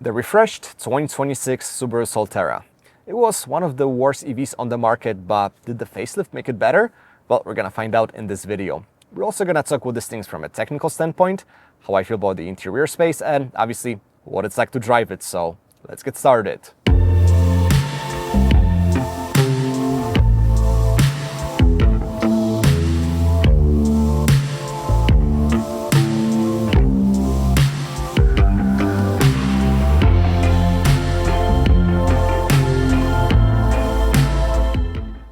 The refreshed 2026 Subaru Solterra. It was one of the worst EVs on the market, but did the facelift make it better? Well, we're gonna find out in this video. We're also gonna talk with these things from a technical standpoint, how I feel about the interior space, and obviously what it's like to drive it. So let's get started.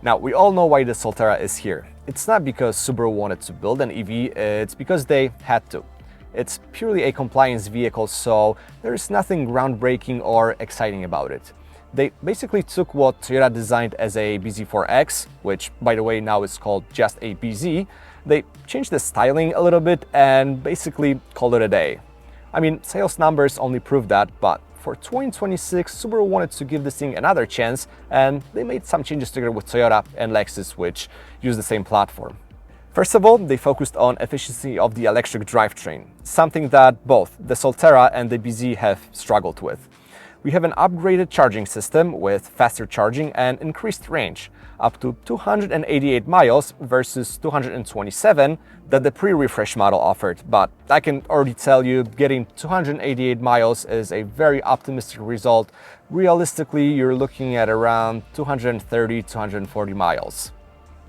Now, we all know why the Solterra is here. It's not because Subaru wanted to build an EV, it's because they had to. It's purely a compliance vehicle, so there's nothing groundbreaking or exciting about it. They basically took what Toyota designed as a BZ4X, which by the way now is called just a BZ. They changed the styling a little bit and basically called it a day. I mean, sales numbers only prove that, but for 2026, Subaru wanted to give this thing another chance, and they made some changes together with Toyota and Lexus, which use the same platform. First of all, they focused on efficiency of the electric drivetrain, something that both the Solterra and the BZ have struggled with. We have an upgraded charging system with faster charging and increased range, up to 288 miles versus 227 that the pre-refresh model offered. But I can already tell you, getting 288 miles is a very optimistic result. Realistically, you're looking at around 230, 240 miles.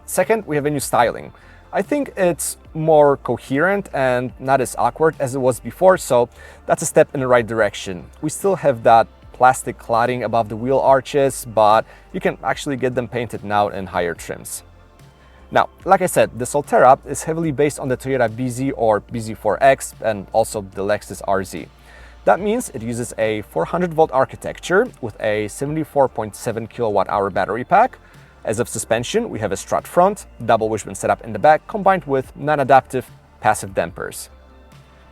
Second, we have a new styling. I think it's more coherent and not as awkward as it was before, so that's a step in the right direction. We still have that plastic cladding above the wheel arches, but you can actually get them painted now in higher trims. Now, like I said, the Solterra is heavily based on the Toyota BZ or BZ4X and also the Lexus RZ. That means it uses a 400-volt architecture with a 74.7 kilowatt-hour battery pack. As of suspension, we have a strut front, double wishbone setup in the back, combined with non-adaptive passive dampers.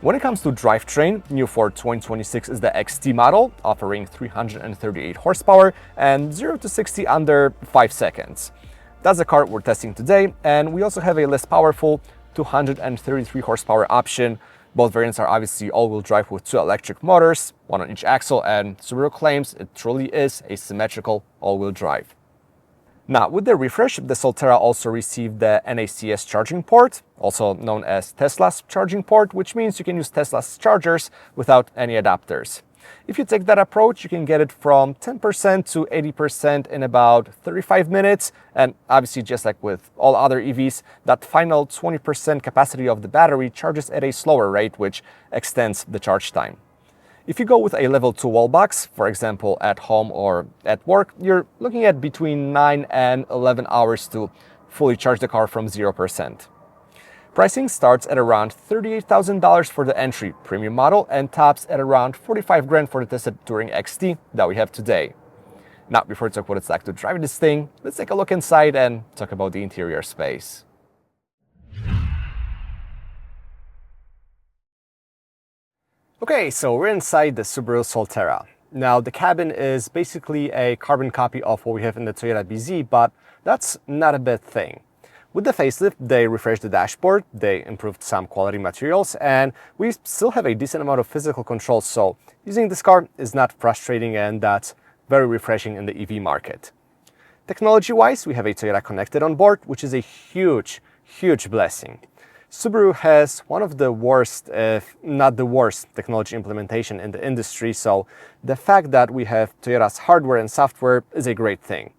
When it comes to drivetrain, new for 2026 is the XT model, offering 338 horsepower and 0 to 60 under 5 seconds. That's the car we're testing today, and we also have a less powerful 233 horsepower option. Both variants are obviously all-wheel drive with 2 electric motors, 1 on each axle, and Subaru claims it truly is a symmetrical all-wheel drive. Now, with the refresh, the Solterra also received the NACS charging port, also known as Tesla's charging port, which means you can use Tesla's chargers without any adapters. If you take that approach, you can get it from 10% to 80% in about 35 minutes. And obviously, just like with all other EVs, that final 20% capacity of the battery charges at a slower rate, which extends the charge time. If you go with a level 2 wall box, for example at home or at work, you're looking at between 9 and 11 hours to fully charge the car from 0%. Pricing starts at around $38,000 for the entry premium model and tops at around 45 grand for the tested Touring XT that we have today. Now, before we talk what it's like to drive this thing, let's take a look inside and talk about the interior space. Okay, so we're inside the Subaru Solterra. Now, the cabin is basically a carbon copy of what we have in the Toyota BZ, but that's not a bad thing. With the facelift, they refreshed the dashboard, they improved some quality materials, and we still have a decent amount of physical control, so using this car is not frustrating, and that's very refreshing in the EV market. Technology-wise, we have a Toyota Connected on board, which is a huge blessing. Subaru has one of the worst, if not the worst, technology implementation in the industry, so the fact that we have Toyota's hardware and software is a great thing.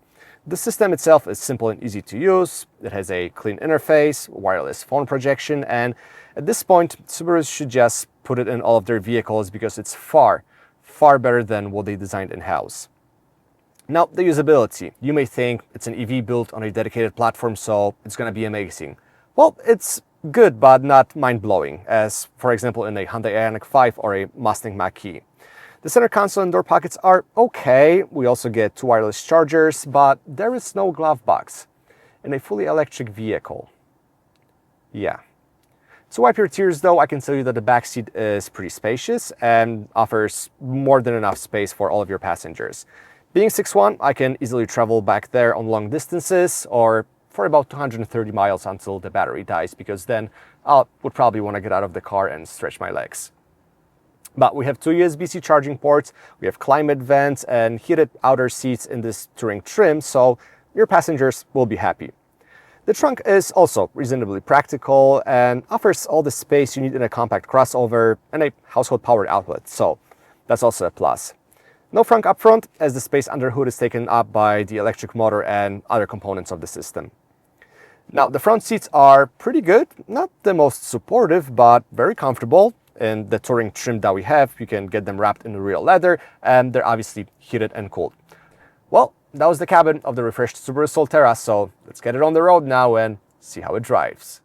The system itself is simple and easy to use, it has a clean interface, wireless phone projection, and at this point, Subaru should just put it in all of their vehicles because it's far better than what they designed in-house. Now, the usability. You may think it's an EV built on a dedicated platform, so it's going to be amazing. Well, it's good, but not mind-blowing, as for example in a Hyundai Ioniq 5 or a Mustang Mach-E. The center console and door pockets are okay. We also get 2 wireless chargers, but there is no glove box in a fully electric vehicle. Yeah. To wipe your tears though, I can tell you that the backseat is pretty spacious and offers more than enough space for all of your passengers. Being 6'1", I can easily travel back there on long distances or for about 230 miles until the battery dies, because then I would probably want to get out of the car and stretch my legs. But we have two USB-C charging ports, we have climate vents and heated outer seats in this Touring trim, so your passengers will be happy. The trunk is also reasonably practical and offers all the space you need in a compact crossover and a household power outlet, so that's also a plus. No frunk up front, as the space under hood is taken up by the electric motor and other components of the system. Now, the front seats are pretty good, not the most supportive, but very comfortable. In the Touring trim that we have, you can get them wrapped in real leather, and they're obviously heated and cooled. Well, that was the cabin of the refreshed Subaru Solterra, so let's get it on the road now and see how it drives.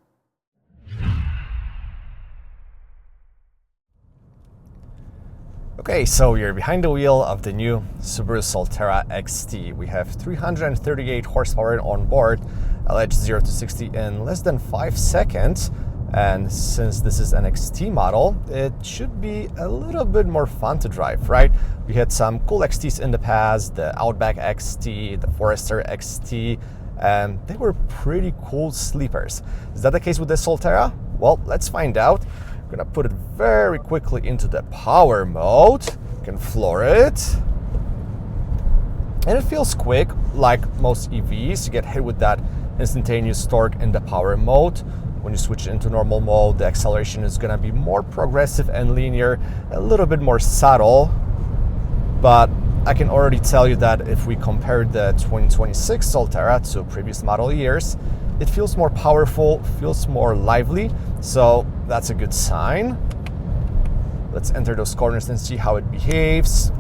Okay, so you're behind the wheel of the new Subaru Solterra XT. We have 338 horsepower on board, alleged 0 to 60 in less than 5 seconds. And since this is an XT model, it should be a little bit more fun to drive, right? We had some cool XTs in the past, the Outback XT, the Forester XT, and they were pretty cool sleepers. Is that the case with the Solterra? Well, let's find out. I'm gonna put it very quickly into the power mode. You can floor it. And it feels quick, like most EVs. You get hit with that instantaneous torque in the power mode. When you switch into normal mode, the acceleration is gonna be more progressive and linear, a little bit more subtle. But I can already tell you that if we compare the 2026 Solterra to previous model years, it feels more powerful, feels more lively, so that's a good sign. Let's enter those corners and see how it behaves.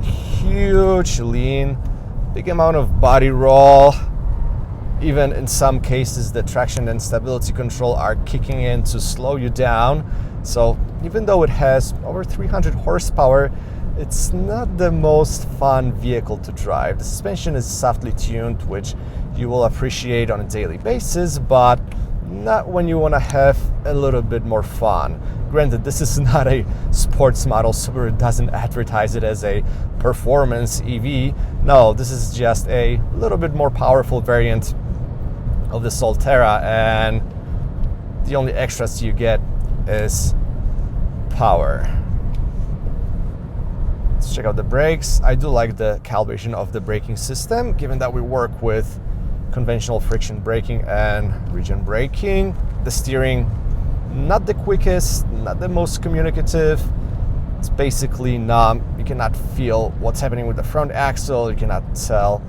Huge lean, big amount of body roll. Even in some cases, the traction and stability control are kicking in to slow you down. So even though it has over 300 horsepower, it's not the most fun vehicle to drive. The suspension is softly tuned, which you will appreciate on a daily basis, but not when you want to have a little bit more fun. Granted, this is not a sports model. Subaru doesn't advertise it as a performance EV. No, this is just a little bit more powerful variant of the Solterra, and the only extras you get is power. Let's check out the brakes. I do like the calibration of the braking system, given that we work with conventional friction braking and regen braking. The steering, not the quickest, not the most communicative. It's basically numb. You cannot feel what's happening with the front axle. You cannot tell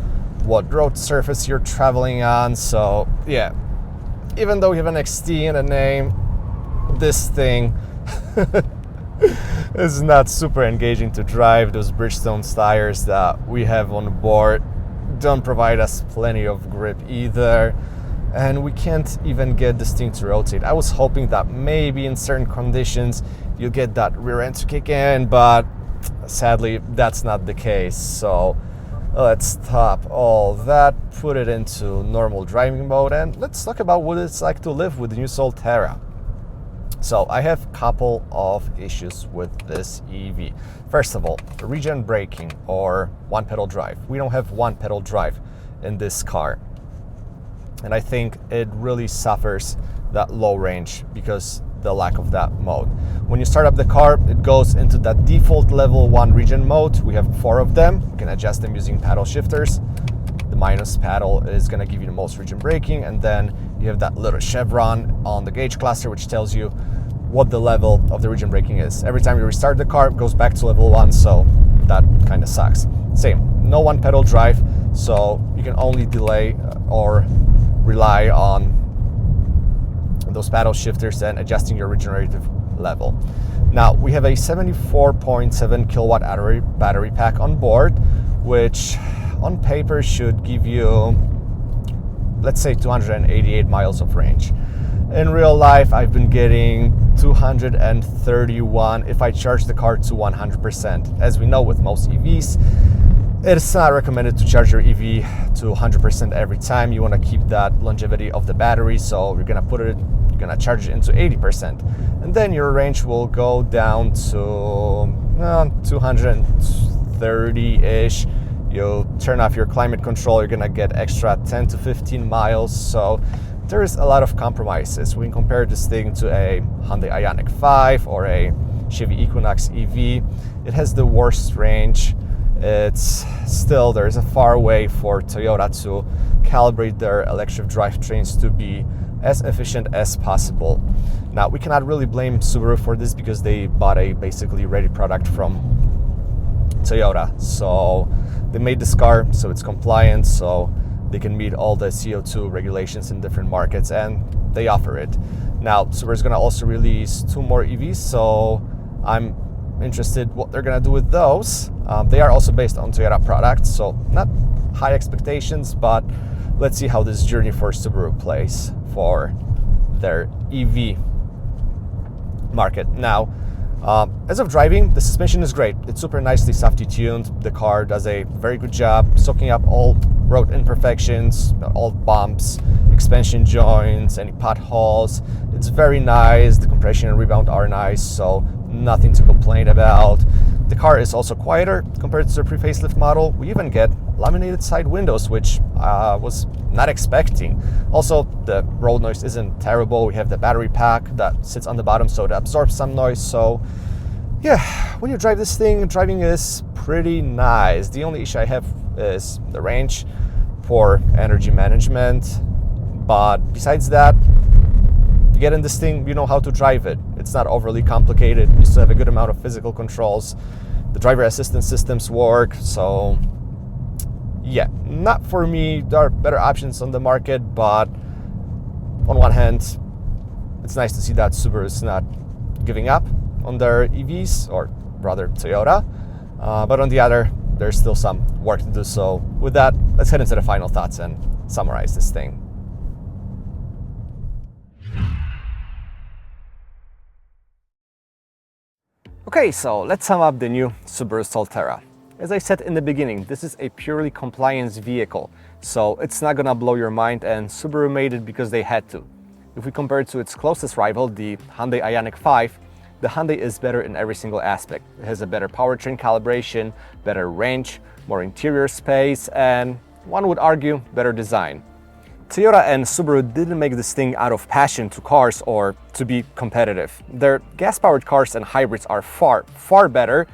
what road surface you're traveling on. So yeah, even though we have an XT in the name, this thing is not super engaging to drive. Those Bridgestone tires that we have on board don't provide us plenty of grip either, and we can't even get this thing to rotate. I was hoping that maybe in certain conditions you'll get that rear end to kick in, but sadly that's not the case. So let's stop all that, put it into normal driving mode, and let's talk about what it's like to live with the new Solterra. So I have a couple of issues with this EV. First of all, regen braking or one pedal drive. We don't have one pedal drive in this car. And I think it really suffers that low range because the lack of that mode. When you start up the car, it goes into that default level 1 regen mode. We have 4 of them. You can adjust them using paddle shifters. The minus paddle is going to give you the most regen braking, and then you have that little chevron on the gauge cluster which tells you what the level of the regen braking is. Every time you restart the car, it goes back to level 1, so that kind of sucks. Same, no one pedal drive, so you can only delay or rely on those paddle shifters and adjusting your regenerative level. Now, we have a 74.7 kilowatt battery pack on board, which on paper should give you, let's say, 288 miles of range. In real life, I've been getting 231 if I charge the car to 100%. As we know with most EVs, it's not recommended to charge your EV to 100% every time. You want to keep that longevity of the battery, so you're gonna charge it into 80%, and then your range will go down to 230-ish. You'll turn off your climate control, you're gonna get extra 10 to 15 miles. So there's a lot of compromises. We can compare this thing to a Hyundai Ioniq 5 or a Chevy Equinox EV. It has the worst range. It's still, there's a far way for Toyota to calibrate their electric drivetrains to be as efficient as possible. Now, we cannot really blame Subaru for this because they bought a basically ready product from Toyota. So they made this car so it's compliant, so they can meet all the CO2 regulations in different markets, and they offer it. Now, Subaru is going to also release 2 more EVs, so I'm interested what they're going to do with those. They are also based on Toyota products, so not high expectations, but let's see how this journey for Subaru plays for their EV market. Now, as of driving, the suspension is great. It's super nicely softy tuned. The car does a very good job soaking up all road imperfections, all bumps, expansion joints, any potholes. It's very nice. The compression and rebound are nice, so nothing to complain about. The car is also quieter compared to the pre-facelift model. We even get laminated side windows, which I was not expecting. Also, the road noise isn't terrible. We have the battery pack that sits on the bottom, so it absorbs some noise. So yeah, when you drive this thing, driving is pretty nice. The only issue I have is the range for energy management. But besides that, you get in this thing, you know how to drive it. It's not overly complicated. You still have a good amount of physical controls. The driver assistance systems work. So yeah, not for me. There are better options on the market, but on one hand, it's nice to see that Subaru is not giving up on their EVs, or rather Toyota. But on the other, there's still some work to do. So with that, let's head into the final thoughts and summarize this thing. Okay, so let's sum up the new Subaru Solterra. As I said in the beginning, this is a purely compliance vehicle, so it's not gonna blow your mind, and Subaru made it because they had to. If we compare it to its closest rival, the Hyundai Ioniq 5, the Hyundai is better in every single aspect. It has a better powertrain calibration, better range, more interior space, and one would argue, better design. Toyota and Subaru didn't make this thing out of passion to cars or to be competitive. Their gas-powered cars and hybrids are far, far better.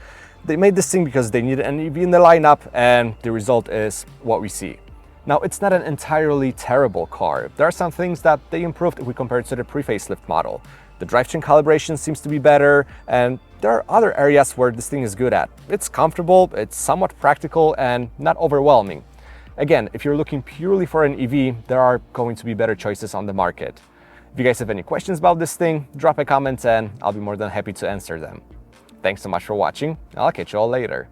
They made this thing because they needed an EV in the lineup, and the result is what we see. Now, it's not an entirely terrible car. There are some things that they improved if we compare it to the pre-facelift model. The drivetrain calibration seems to be better, and there are other areas where this thing is good at. It's comfortable, it's somewhat practical, and not overwhelming. Again, if you're looking purely for an EV, there are going to be better choices on the market. If you guys have any questions about this thing, drop a comment and I'll be more than happy to answer them. Thanks so much for watching. I'll catch you all later.